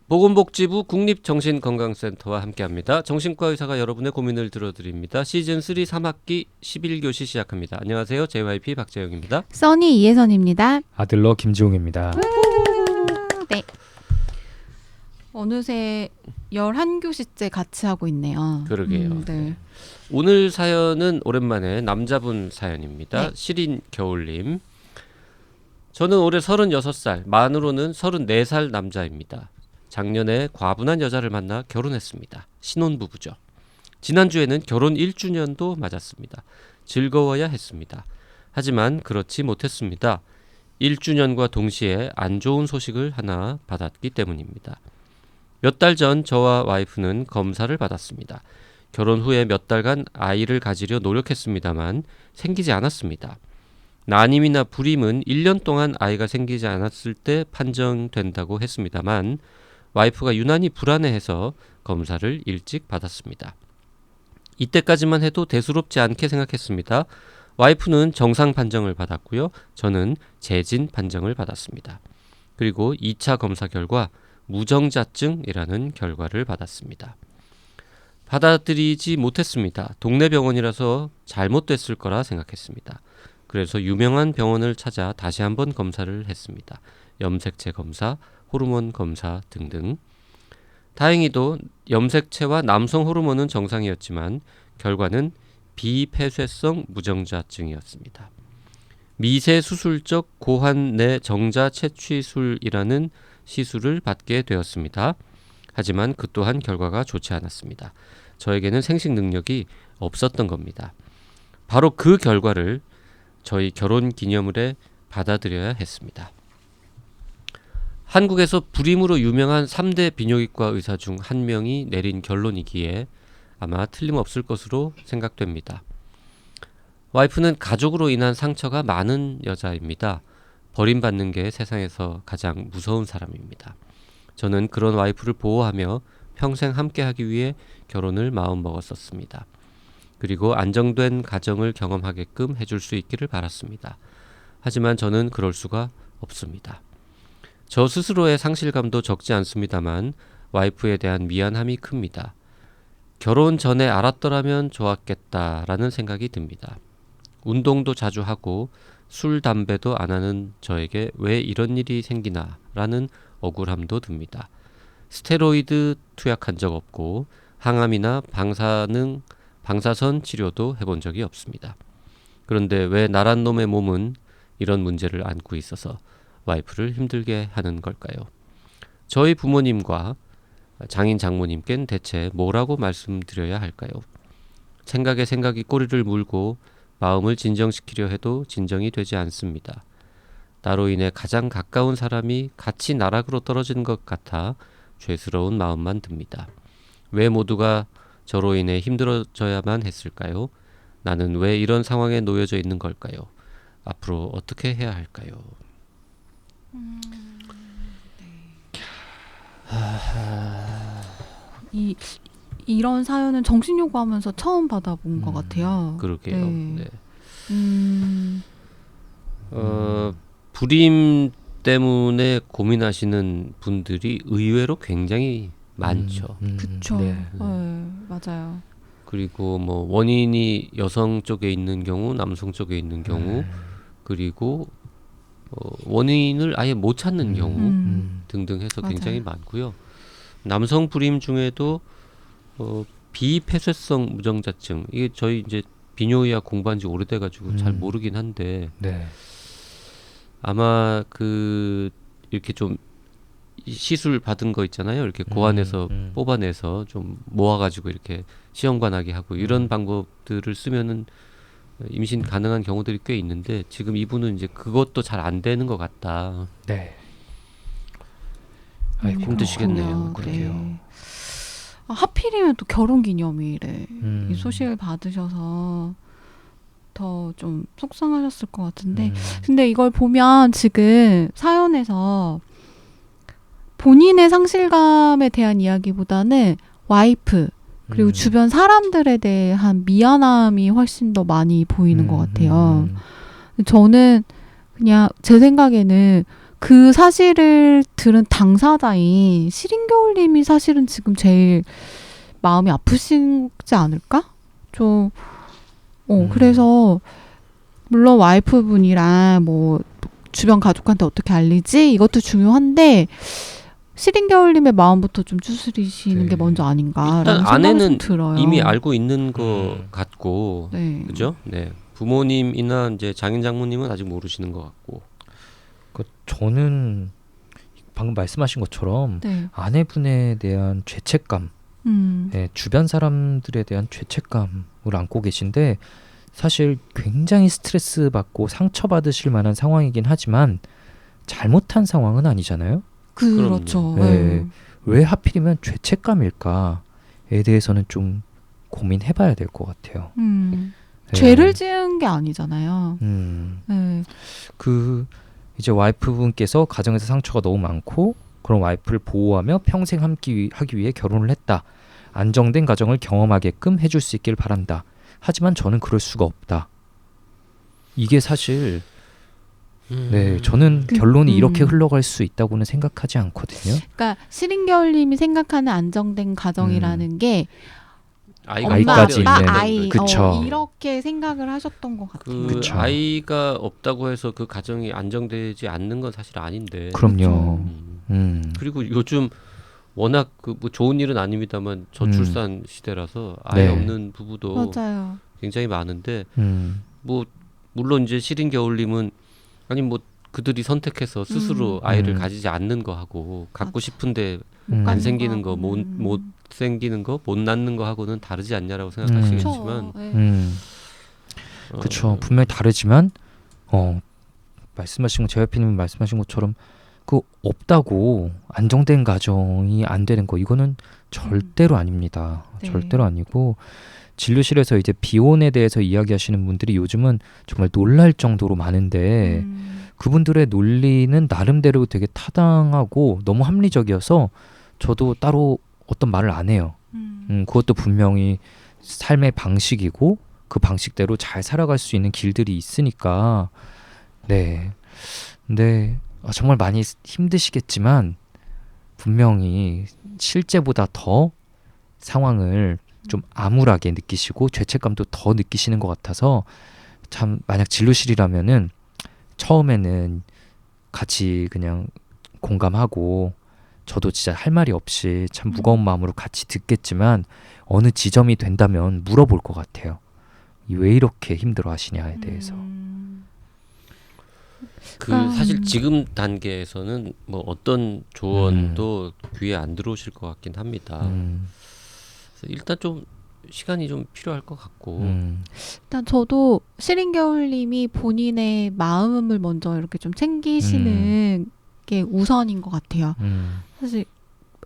보건복지부 국립정신건강센터와 함께합니다. 정신과 의사가 여러분의 고민을 들어드립니다. 시즌3 3학기 11교시 시작합니다. 안녕하세요. JYP 박재영입니다. 써니 이혜선입니다. 아들러 김지웅입니다. 네. 어느새 11교시째 같이 하고 있네요. 그러게요. 네. 오늘 사연은 오랜만에 남자분 사연입니다. 네. 시린 겨울님. 저는 올해 36살, 만으로는 34살 남자입니다. 작년에 과분한 여자를 만나 결혼했습니다. 신혼부부죠. 지난주에는 결혼 1주년도 맞았습니다. 즐거워야 했습니다. 하지만 그렇지 못했습니다. 1주년과 동시에 안 좋은 소식을 하나 받았기 때문입니다. 몇 달 전 저와 와이프는 검사를 받았습니다. 결혼 후에 몇 달간 아이를 가지려 노력했습니다만 생기지 않았습니다. 난임이나 불임은 1년 동안 아이가 생기지 않았을 때 판정된다고 했습니다만 와이프가 유난히 불안해해서 검사를 일찍 받았습니다. 이때까지만 해도 대수롭지 않게 생각했습니다. 와이프는 정상 판정을 받았고요. 저는 재진 판정을 받았습니다. 그리고 2차 검사 결과 무정자증이라는 결과를 받았습니다. 받아들이지 못했습니다. 동네 병원이라서 잘못됐을 거라 생각했습니다. 그래서 유명한 병원을 찾아 다시 한번 검사를 했습니다. 염색체 검사, 호르몬 검사 등등. 다행히도 염색체와 남성 호르몬은 정상이었지만 결과는 비폐쇄성 무정자증이었습니다. 미세수술적 고환내 정자 채취술이라는 시술을 받게 되었습니다. 하지만 그 또한 결과가 좋지 않았습니다. 저에게는 생식 능력이 없었던 겁니다. 바로 그 결과를 저희 결혼 기념일에 받아들여야 했습니다. 한국에서 불임으로 유명한 3대 비뇨기과 의사 중 한 명이 내린 결론이기에 아마 틀림없을 것으로 생각됩니다. 와이프는 가족으로 인한 상처가 많은 여자입니다. 버림받는 게 세상에서 가장 무서운 사람입니다. 저는 그런 와이프를 보호하며 평생 함께하기 위해 결혼을 마음먹었었습니다. 그리고 안정된 가정을 경험하게끔 해줄 수 있기를 바랐습니다. 하지만 저는 그럴 수가 없습니다. 저 스스로의 상실감도 적지 않습니다만 와이프에 대한 미안함이 큽니다. 결혼 전에 알았더라면 좋았겠다라는 생각이 듭니다. 운동도 자주 하고 술, 담배도 안 하는 저에게 왜 이런 일이 생기나 라는 억울함도 듭니다. 스테로이드 투약한 적 없고 항암이나 방사선 치료도 해본 적이 없습니다. 그런데 왜 나란 놈의 몸은 이런 문제를 안고 있어서 와이프를 힘들게 하는 걸까요? 저희 부모님과 장인 장모님께는 대체 뭐라고 말씀드려야 할까요? 생각에 생각이 꼬리를 물고 마음을 진정시키려 해도 진정이 되지 않습니다. 나로 인해 가장 가까운 사람이 같이 나락으로 떨어진 것 같아 죄스러운 마음만 듭니다. 왜 모두가 저로 인해 힘들어져야만 했을까요? 나는 왜 이런 상황에 놓여져 있는 걸까요? 앞으로 어떻게 해야 할까요? 이런 사연은 정신요구하면서 처음 받아본 것 같아요. 그러게요. 네. 네. 불임 때문에 고민하시는 분들이 의외로 굉장히 많죠. 그쵸. 네. 네, 맞아요. 그리고 뭐 원인이 여성 쪽에 있는 경우, 남성 쪽에 있는 경우, 그리고 원인을 아예 못 찾는 경우 등등 해서 맞아요. 굉장히 많고요. 남성 불임 중에도 비폐쇄성 무정자증, 이게 저희 이제 비뇨의학 공부한 지 오래돼가지고 잘 모르긴 한데 네. 아마 이렇게 좀 시술 받은 거 있잖아요. 이렇게 고안해서 뽑아내서 좀 모아가지고 이렇게 시험관하게 하고 이런 방법들을 쓰면은 임신 가능한 경우들이 꽤 있는데 지금 이분은 이제 그것도 잘 안 되는 것 같다. 네. 힘드시겠네요. 그러게요. 네. 하필이면 또 결혼기념일에 이 소식을 받으셔서 더 좀 속상하셨을 것 같은데 근데 이걸 보면 지금 사연에서 본인의 상실감에 대한 이야기보다는 와이프 그리고 주변 사람들에 대한 미안함이 훨씬 더 많이 보이는 것 같아요. 저는 그냥 제 생각에는 그 사실을 들은 당사자인 시린겨울님이 사실은 지금 제일 마음이 아프시지 않을까? 좀 그래서 물론 와이프분이랑 뭐 주변 가족한테 어떻게 알리지? 이것도 중요한데 시린겨울님의 마음부터 좀 추스리시는 네. 게 먼저 아닌가라는 일단 생각이 아내는 좀 들어요. 이미 알고 있는 거 같고, 네. 그죠? 네. 부모님이나 이제 장인 장모님은 아직 모르시는 것 같고. 저는 방금 말씀하신 것처럼 네. 아내분에 대한 죄책감, 주변 사람들에 대한 죄책감을 안고 계신데 사실 굉장히 스트레스 받고 상처 받으실 만한 상황이긴 하지만 잘못한 상황은 아니잖아요. 그렇죠. 그럼요. 네. 왜 하필이면 죄책감일까에 대해서는 좀 고민해봐야 될 것 같아요. 네. 죄를 지은 게 아니잖아요. 네. 이제 와이프분께서 가정에서 상처가 너무 많고 그런 와이프를 보호하며 평생 하기 위해 결혼을 했다. 안정된 가정을 경험하게끔 해줄 수 있길 바란다. 하지만 저는 그럴 수가 없다. 이게 사실 네, 저는 결론이 이렇게 흘러갈 수 있다고는 생각하지 않거든요. 그러니까 시린겨울님이 생각하는 안정된 가정이라는 게 엄마, 아이까지 아빠, 있는, 아이 그쵸. 이렇게 생각을 하셨던 것 같아요. 그 그쵸. 아이가 없다고 해서 그 가정이 안정되지 않는 건 사실 아닌데. 그럼요. 그리고 요즘 워낙 그 뭐 좋은 일은 아닙니다만 저출산 시대라서 아이 네. 없는 부부도 맞아요. 굉장히 많은데 뭐 물론 이제 시린겨울님은 아니 뭐 그들이 선택해서 스스로 아이를 가지지 않는 거 하고 갖고 싶은데 안 생기는 거 못 생기는 거 못 낳는 거 하고는 다르지 않냐라고 생각하시겠지만 그렇죠. 분명히 다르지만 말씀하신 거 제이피님 말씀하신 것처럼 그 없다고 안정된 가정이 안 되는 거 이거는 절대로 아닙니다. 네. 절대로 아니고 진료실에서 이제 비혼에 대해서 이야기하시는 분들이 요즘은 정말 놀랄 정도로 많은데 그분들의 논리는 나름대로 되게 타당하고 너무 합리적이어서 저도 따로 어떤 말을 안 해요. 그것도 분명히 삶의 방식이고 그 방식대로 잘 살아갈 수 있는 길들이 있으니까 네. 근데 정말 많이 힘드시겠지만 분명히 실제보다 더 상황을 좀 암울하게 느끼시고 죄책감도 더 느끼시는 것 같아서 참 만약 진료실이라면은 처음에는 같이 그냥 공감하고 저도 진짜 할 말이 없이 참 무거운 마음으로 같이 듣겠지만 어느 지점이 된다면 물어볼 것 같아요. 왜 이렇게 힘들어 하시냐에 대해서. 그 사실 지금 단계에서는 뭐 어떤 조언도 귀에 안 들어오실 것 같긴 합니다. 그래서 일단 좀 시간이 좀 필요할 것 같고. 일단 저도 시린겨울님이 본인의 마음을 먼저 이렇게 좀 챙기시는 게 우선인 것 같아요. 사실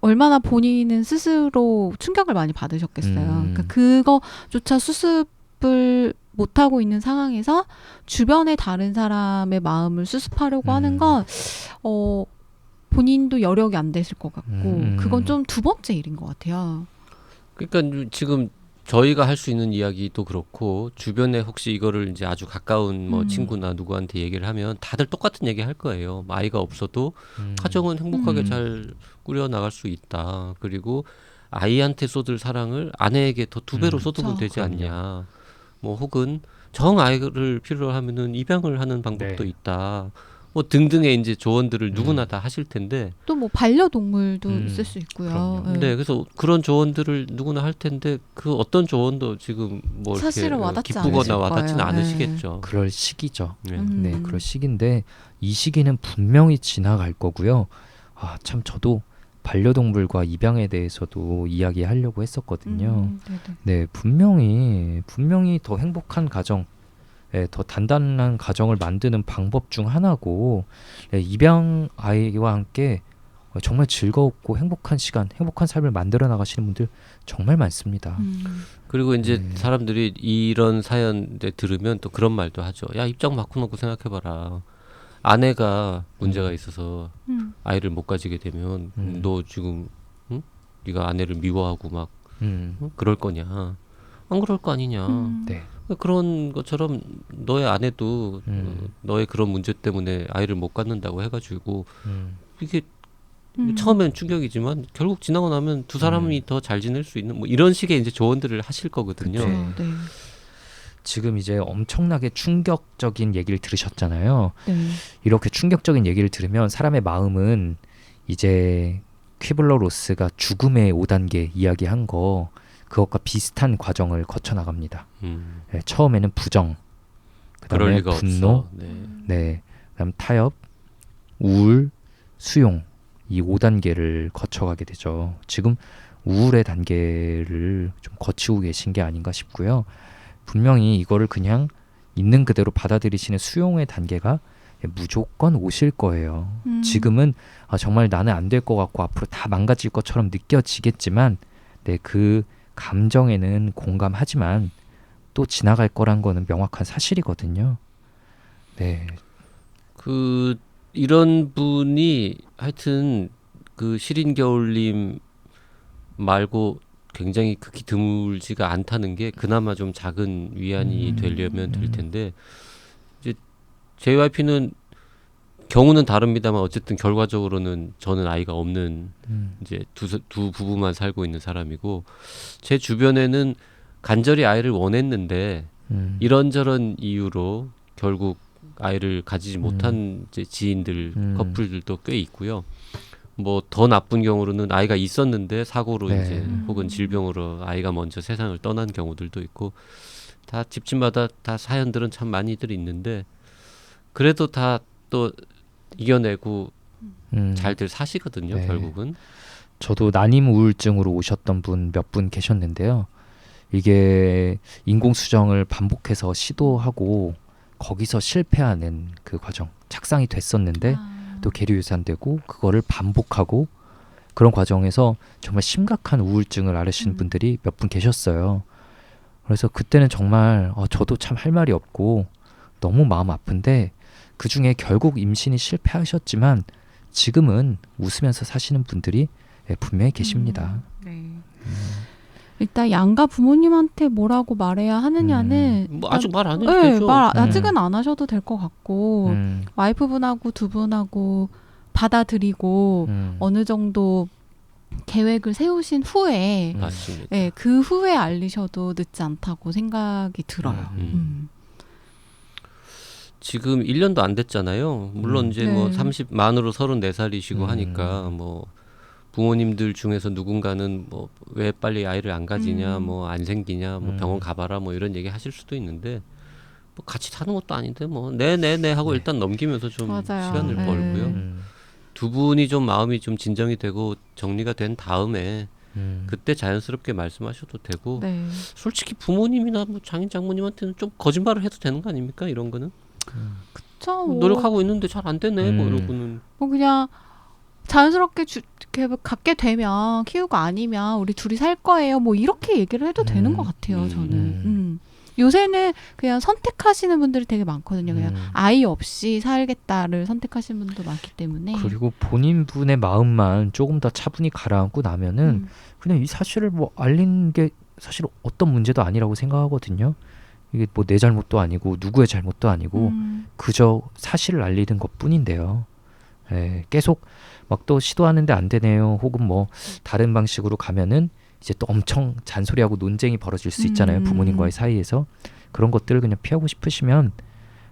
얼마나 본인은 스스로 충격을 많이 받으셨겠어요. 그러니까 그거조차 수습을 못하고 있는 상황에서 주변의 다른 사람의 마음을 수습하려고 하는 건 본인도 여력이 안 되실 것 같고 그건 좀 두 번째 일인 것 같아요. 그러니까 지금 저희가 할 수 있는 이야기도 그렇고 주변에 혹시 이거를 이제 아주 가까운 뭐 친구나 누구한테 얘기를 하면 다들 똑같은 얘기 할 거예요. 아이가 없어도 가정은 행복하게 잘 꾸려 나갈 수 있다. 그리고 아이한테 쏟을 사랑을 아내에게 더 두 배로 쏟으면 되지 않냐. 뭐 혹은 정 아이를 필요로 하면은 입양을 하는 방법도 네. 있다. 뭐 등등의 이제 조언들을 누구나 다 하실 텐데. 또 뭐 반려동물도 있을 수 있고요. 그럼요. 네, 그래서 그런 조언들을 누구나 할 텐데 그 어떤 조언도 지금 뭐 이렇게 사실은 와닿지 기쁘거나 않으실 와닿지는 거예요. 않으시겠죠. 그럴 시기죠. 네. 네, 그럴 시기인데 이 시기는 분명히 지나갈 거고요. 참 저도 반려동물과 입양에 대해서도 이야기하려고 했었거든요. 네, 분명히 더 행복한 가정, 더 단단한 가정을 만드는 방법 중 하나고 입양 아이와 함께 정말 즐겁고 행복한 시간, 행복한 삶을 만들어 나가시는 분들 정말 많습니다. 그리고 이제 사람들이 이런 사연 들으면 또 그런 말도 하죠. 야, 입장 바꿔놓고 생각해봐라. 아내가 문제가 있어서 아이를 못 가지게 되면 너 지금 네가 아내를 미워하고 막 그럴 거냐? 안 그럴 거 아니냐? 네. 그런 것처럼 너의 아내도 음. 너의 그런 문제 때문에 아이를 못 갖는다고 해가지고 이게 음. 처음엔 충격이지만 결국 지나고 나면 두 사람이 더 잘 지낼 수 있는 뭐 이런 식의 이제 조언들을 하실 거거든요. 그쵸. 네. 네. 지금 이제 엄청나게 충격적인 얘기를 들으셨잖아요. 네. 이렇게 충격적인 얘기를 들으면 사람의 마음은 이제 퀴블러-로스가 죽음의 5단계 이야기한 거 그것과 비슷한 과정을 거쳐 나갑니다. 네, 처음에는 부정, 그럴 그다음에 리가 분노, 없어. 네. 네, 그다음 타협, 우울, 수용 이 5단계를 거쳐가게 되죠. 지금 우울의 단계를 좀 거치고 계신 게 아닌가 싶고요. 분명히 이거를 그냥 있는 그대로 받아들이시는 수용의 단계가 무조건 오실 거예요. 지금은 정말 나는 안 될 것 같고 앞으로 다 망가질 것처럼 느껴지겠지만 네, 그 감정에는 공감하지만 또 지나갈 거란 거는 명확한 사실이거든요. 네. 그 이런 분이 하여튼 그 시린겨울님 말고 굉장히 극히 드물지가 않다는 게 그나마 좀 작은 위안이 되려면 될 텐데 이제 JYP는 경우는 다릅니다만 어쨌든 결과적으로는 저는 아이가 없는 이제 두 부부만 살고 있는 사람이고 제 주변에는 간절히 아이를 원했는데 이런저런 이유로 결국 아이를 가지지 못한 이제 지인들 커플들도 꽤 있고요. 뭐 더 나쁜 경우로는 아이가 있었는데 사고로 네. 이제 혹은 질병으로 아이가 먼저 세상을 떠난 경우들도 있고 다 집집마다 다 사연들은 참 많이들 있는데 그래도 다 또 이겨내고 잘들 사시거든요. 네. 결국은. 저도 난임 우울증으로 오셨던 분 몇 분 계셨는데요. 이게 인공수정을 반복해서 시도하고 거기서 실패하는 그 과정 착상이 됐었는데 또 계류유산되고 그거를 반복하고 그런 과정에서 정말 심각한 우울증을 앓으신 분들이 몇 분 계셨어요. 그래서 그때는 정말 저도 참 할 말이 없고 너무 마음 아픈데 그중에 결국 임신이 실패하셨지만 지금은 웃으면서 사시는 분들이 분명히 계십니다. 네. 일단 양가 부모님한테 뭐라고 말해야 하느냐는 뭐 아직 말 안 해도 네, 되죠. 아직은 안 하셔도 될 것 같고 와이프분하고 두 분하고 받아들이고 어느 정도 계획을 세우신 후에 맞습니다. 네, 그 후에 알리셔도 늦지 않다고 생각이 들어요. 지금 1년도 안 됐잖아요. 물론 이제 뭐 네. 30 만으로 34이시고 하니까 뭐 부모님들 중에서 누군가는 뭐 왜 빨리 아이를 안 가지냐, 뭐 안 생기냐, 뭐 병원 가봐라, 뭐 이런 얘기 하실 수도 있는데 뭐 같이 사는 것도 아닌데 뭐 네네네 하고 일단 넘기면서 좀 맞아요. 시간을 네. 벌고요. 두 분이 좀 마음이 좀 진정이 되고 정리가 된 다음에 그때 자연스럽게 말씀하셔도 되고 네. 솔직히 부모님이나 뭐 장인 장모님한테는 좀 거짓말을 해도 되는 거 아닙니까? 이런 거는 저 뭐 노력하고 있는데 잘 안 되네 뭐 이러고는 뭐 그냥 자연스럽게 이렇게 갖게 되면 키우고 아니면 우리 둘이 살 거예요. 뭐 이렇게 얘기를 해도 되는 것 같아요. 저는. 요새는 그냥 선택하시는 분들이 되게 많거든요. 그냥 아이 없이 살겠다를 선택하시는 분도 많기 때문에. 그리고 본인분의 마음만 조금 더 차분히 가라앉고 나면은 그냥 이 사실을 뭐 알리는 게 사실 어떤 문제도 아니라고 생각하거든요. 이게 뭐 내 잘못도 아니고 누구의 잘못도 아니고 그저 사실을 알리는 것뿐인데요. 계속 막 또 시도하는데 안 되네요. 혹은 뭐 다른 방식으로 가면은 이제 또 엄청 잔소리하고 논쟁이 벌어질 수 있잖아요. 부모님과의 사이에서. 그런 것들을 그냥 피하고 싶으시면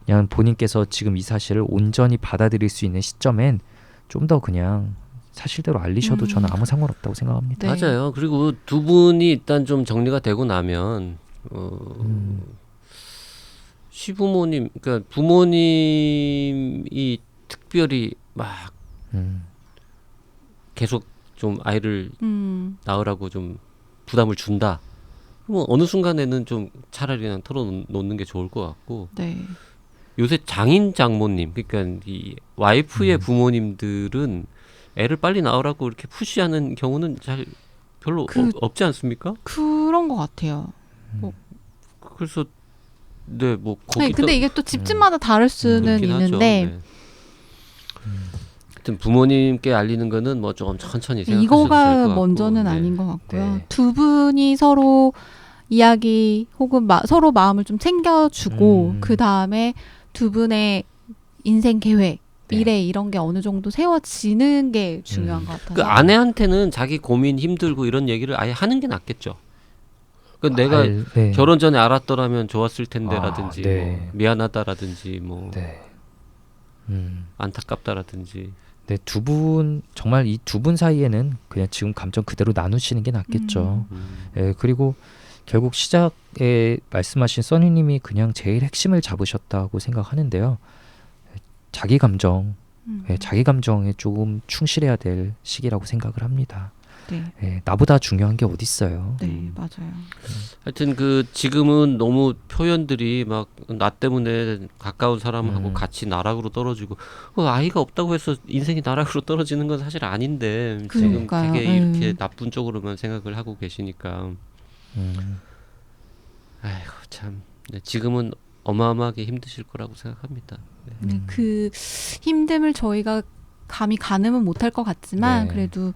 그냥 본인께서 지금 이 사실을 온전히 받아들일 수 있는 시점엔 좀 더 그냥 사실대로 알리셔도 저는 아무 상관없다고 생각합니다. 네. 맞아요. 그리고 두 분이 일단 좀 정리가 되고 나면 시부모님, 그러니까 부모님이 특별히 막 계속 좀 아이를 낳으라고 좀 부담을 준다. 그러면 어느 순간에는 좀 차라리 그냥 털어놓는 게 좋을 것 같고 네. 요새 장인 장모님, 그러니까 이 와이프의 부모님들은 애를 빨리 낳으라고 이렇게 푸시하는 경우는 잘 별로 없지 않습니까? 그런 것 같아요. 그래서 네, 뭐 네, 근데 이게 또 집집마다 다를 수는 그렇긴 하죠. 있는데 네. 하여튼 부모님께 알리는 거는 뭐 조금 천천히 생각하셔도 이거가 될 것 같고, 먼저는 네. 아닌 것 같고요. 네. 두 분이 서로 이야기 혹은 서로 마음을 좀 챙겨주고 그 다음에 두 분의 인생 계획, 네. 미래 이런 게 어느 정도 세워지는 게 중요한 것 같아요. 그 아내한테는 자기 고민 힘들고 이런 얘기를 아예 하는 게 낫겠죠. 그 내가 네. 결혼 전에 알았더라면 좋았을 텐데라든지 네. 뭐 미안하다라든지 뭐 네. 안타깝다라든지. 네, 두 분 정말 이 두 분 사이에는 그냥 지금 감정 그대로 나누시는 게 낫겠죠. 예, 그리고 결국 시작에 말씀하신 써니님이 그냥 제일 핵심을 잡으셨다고 생각하는데요. 자기 감정, 자기 감정에 조금 충실해야 될 시기라고 생각을 합니다. 네. 예, 나보다 중요한 게 어디 있어요? 네, 맞아요. 하여튼 그 지금은 너무 표현들이 막 나 때문에 가까운 사람하고 같이 나락으로 떨어지고 아이가 없다고 해서 인생이 나락으로 떨어지는 건 사실 아닌데 지금 그러니까요. 되게 이렇게 나쁜 쪽으로만 생각을 하고 계시니까 아이고 참 네, 지금은 어마어마하게 힘드실 거라고 생각합니다. 네, 그 힘듦을 저희가 감히 가늠은 못할 것 같지만 네. 그래도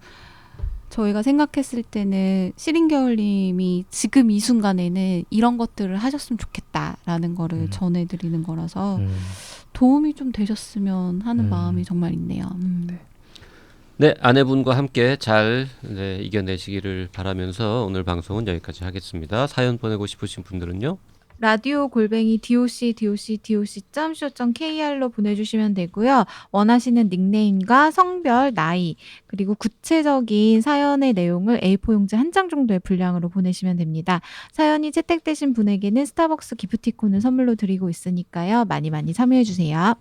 저희가 생각했을 때는 시린겨울님이 지금 이 순간에는 이런 것들을 하셨으면 좋겠다라는 거를 전해드리는 거라서 도움이 좀 되셨으면 하는 마음이 정말 있네요. 네, 아내분과 함께 잘 이겨내시기를 바라면서 오늘 방송은 여기까지 하겠습니다. 사연 보내고 싶으신 분들은요. 라디오 골뱅이 doc.co.kr로 보내주시면 되고요. 원하시는 닉네임과 성별, 나이, 그리고 구체적인 사연의 내용을 A4 용지 한 장 정도의 분량으로 보내시면 됩니다. 사연이 채택되신 분에게는 스타벅스 기프티콘을 선물로 드리고 있으니까요. 많이 많이 참여해주세요.